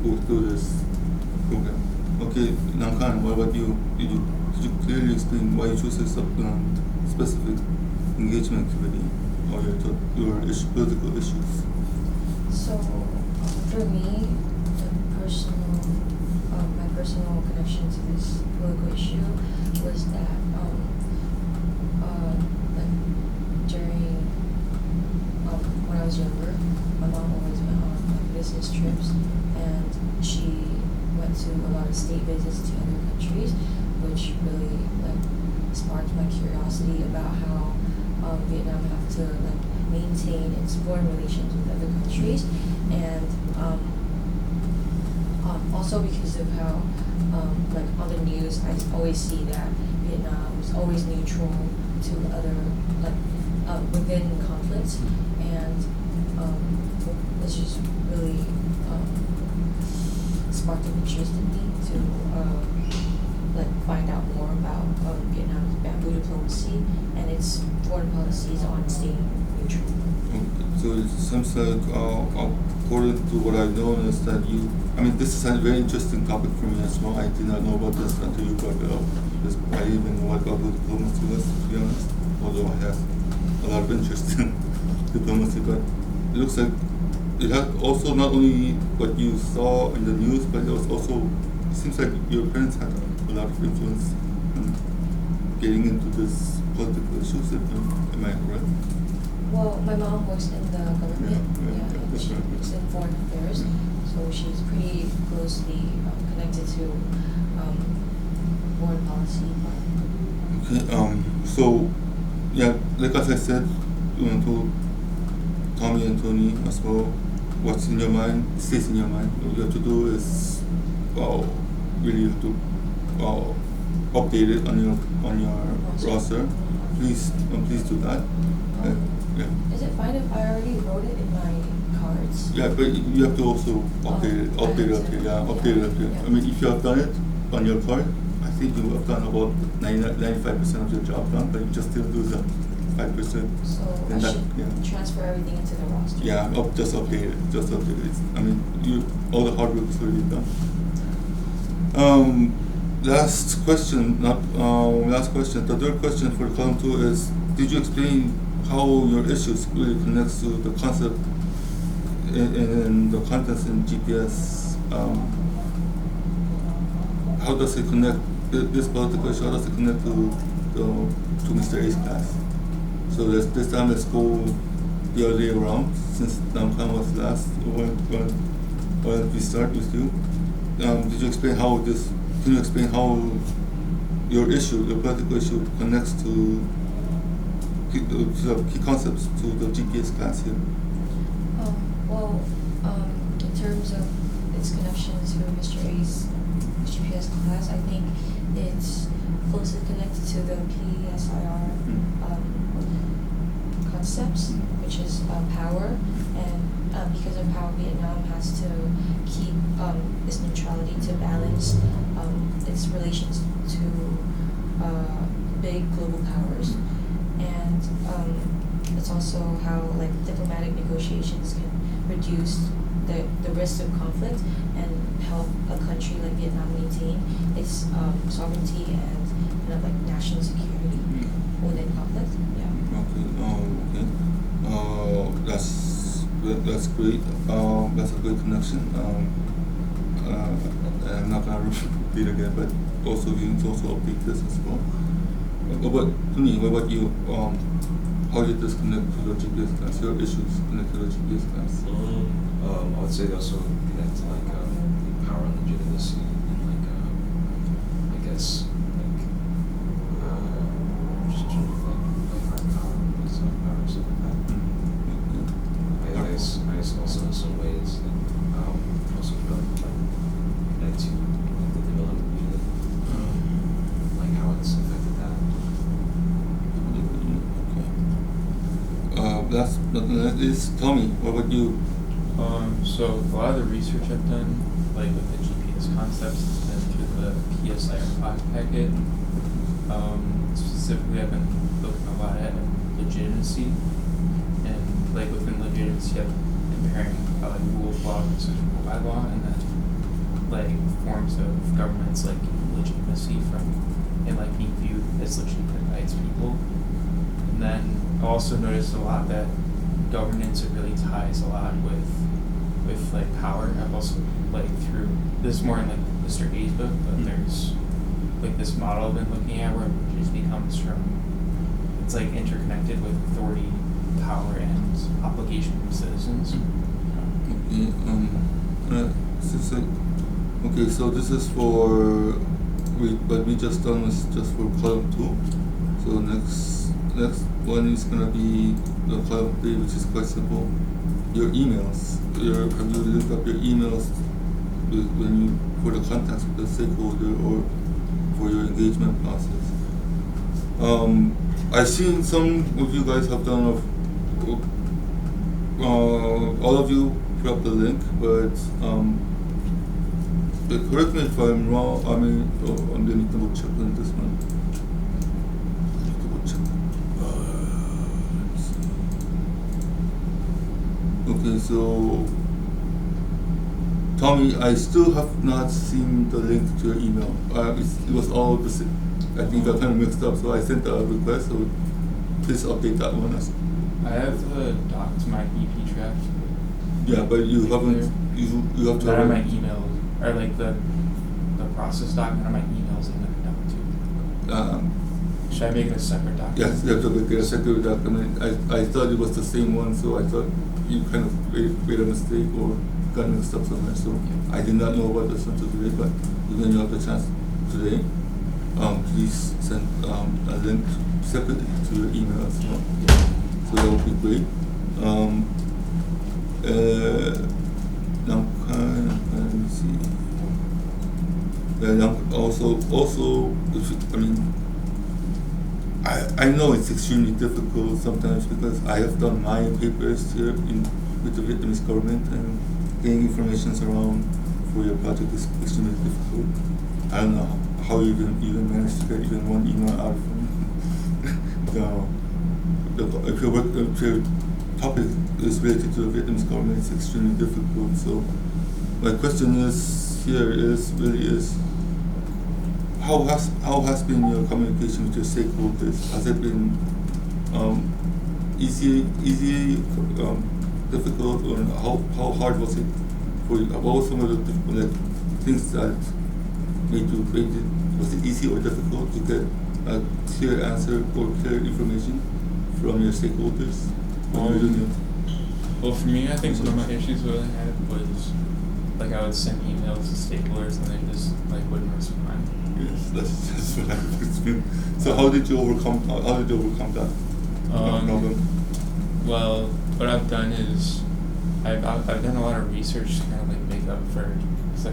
go through this program. Okay, Namkan, what about you? Did you clearly explain why you chose this specific engagement activity or political issues? So, for me, my personal connection to this political issue was that, like during when I was younger, my mom always went on like business trips, and she went to a lot of state visits to other countries, which really like sparked my curiosity about how Vietnam have to like maintain its foreign relations with other countries, and also because of how like on the news I always see that Vietnam is always neutral to other like within conflicts, and it's just really sparked an interest in me to like find out more about Vietnam's bamboo diplomacy and its foreign policies on staying neutral. So it seems like, according to what I know, is that this is a very interesting topic for me as well. I did not know about this until you brought it up. I didn't even know what bamboo diplomacy was, to be honest, although I have a lot of interest in diplomacy. But it looks like it had also not only what you saw in the news, but it seems like your parents had a lot of influence in getting into this political issues. Am I correct? Well, my mom works in the government, That's she right. works in foreign affairs, so she's pretty closely connected to foreign policy. Okay, so, yeah, like as I said, you want to Tommy and Tony as well, what's in your mind stays in your mind. What you have to do is, really have to update it on your roster. Please do that. Yeah. Is it fine if I already wrote it in my cards? Yeah, but you have to also update it up here. Yeah, update it up here. I mean, if you have done it on your card, I think you have done about 95% of your job done, but you just still do the 5%. So I should transfer everything into the roster? Yeah, just update it. Just update it. All the hard work is already done. Last question. The third question for column 2 is: did you explain how your issues really connects to the concept in the contents in GPS? How does it connect this political issue? How does it connect to Mr. A's class? So this time let's go the other way around. Since Namkan was last, why don't we start with you? Did you explain how this? Can you explain how your political issue, connects to the key concepts to the GPS class here? Well, in terms of its connection to Mr. A's GPS class, I think it's closely connected to the PSIR concepts, which is power, and because of how Vietnam has to keep its neutrality to balance its relations to big global powers, and it's also how like diplomatic negotiations can reduce the risk of conflict and help a country like Vietnam maintain its sovereignty and kind of like national security within conflict. Yeah. Okay. That's great. That's a great connection. I'm not gonna repeat again, but also you need to also update this as well. But to me, what about you? How did this connect to the GPS class? Your issues connect to the GPS class? I would say they also connect to like the power and legitimacy and like I guess just sort of like hard power and soft power or something like that. I guess also in some ways also connect to like the development unit, like how it's affected that. Tommy, what about you? So a lot of the research I've done, like with the GPS concepts, has been through the PSIR packet. Specifically, I've been looking a lot at legitimacy, and like within legitimacy, I've been comparing rule of law versus rule by law, and then like forms of government's like legitimacy from and like being viewed as legitimate by its people. And then I also noticed a lot that governance it really ties a lot with like power. I've also like through this is more in like Mr. A's book, but there's like this model I've been looking at where it just becomes from it's like interconnected with authority, power, and obligation from citizens. Okay, okay, so this is for what we just done was just for column 2. So next one is gonna be the column 3, which is quite simple. Your emails. Have you looked up your emails when you for the contacts with the stakeholder or for your engagement process? I've seen some of you guys have done all of you put up the link, but correct me if I'm wrong. I mean, I'm gonna double check on this one. Double check. Let's see. Okay, so Tommy, I still have not seen the link to your email. It was all the same. I think I kind of mixed up, so I sent a request. So please update that one. I have the doc to my EP draft. Yeah, but you haven't. You have to. That are my emails, or like the process doc, and my emails in the doc too. Should I make it a separate doc? Yes, you have to make it a separate doc. I mean, I thought it was the same one, so I thought you kind of made a mistake or got mixed up somewhere. So I did not know about this until today, but when you have the chance today, please send a link separately to your email as well. So that would be great. Now, let me see. Now also, if you, I mean, I know it's extremely difficult sometimes because I have done my papers here with the Vietnamese government, and getting information around for your project is extremely difficult. I don't know how you even managed to get even one email out from if your topic is related to the Vietnamese government, it's extremely difficult. So my question is how has been your communication with your stakeholders? Has it been easy, difficult, or how hard was it for you? What were some of the things that made it? Was it easy or difficult to get a clear answer or clear information from your stakeholders? Well, for me, I think one of my issues that I had was like I would send emails to stakeholders and they just like wouldn't respond. Yes, that's what I've experienced. So how did you overcome that problem? Well, what I've done is I've done a lot of research to kind of like make up for because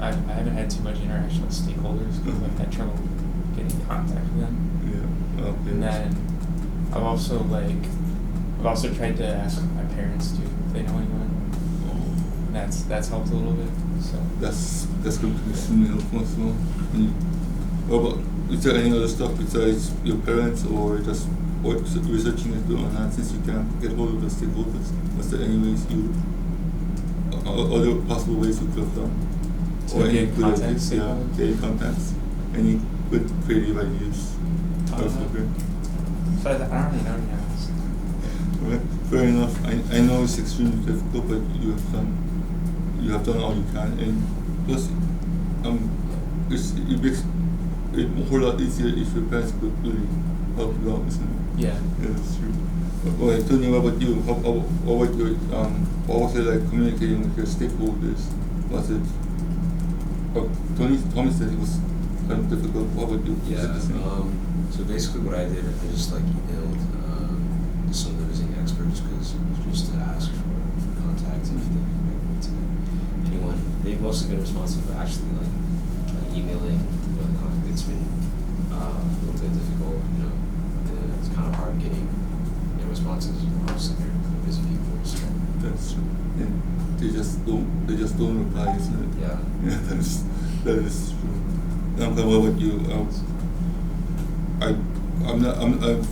I haven't had too much interaction with stakeholders because I've had trouble getting in contact with them. Yeah. Okay. And then I've also tried to ask my parents too if they know anyone. And that's helped a little bit. So that's going to be extremely helpful as well. What about, is there any other stuff besides your parents or just what researching is doing on that since you can't get hold of the stakeholders? Was there any ways other possible ways you could have done? So get contacts? Yeah, get contacts. Any good creative ideas? Okay. So I don't really know yet. Right. Fair enough. I know it's extremely difficult, but you have done all you can, and plus, it makes it a whole lot easier if your parents could really help you out, isn't it? Yeah. Yeah, that's true. Well, Tony, what about you? What was it like communicating with your stakeholders? Was it? Tommy said it was kind of difficult. What about you? Yeah. So basically, what I did, I just like emailed some visiting experts because just to ask for contacts if they connect me to anyone. They've mostly been responsive, but actually like emailing, it's been a little bit difficult, and it's kind of hard getting responses. Obviously, they're busy people. So. That's true. And they just don't reply, isn't it? Yeah. Yeah, that is true. What about you?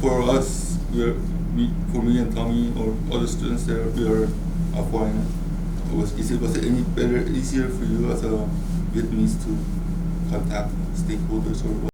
For us, for me and Tommy or other students there, we are foreign was it any better, easier for you as a Vietnamese to contact stakeholders or what?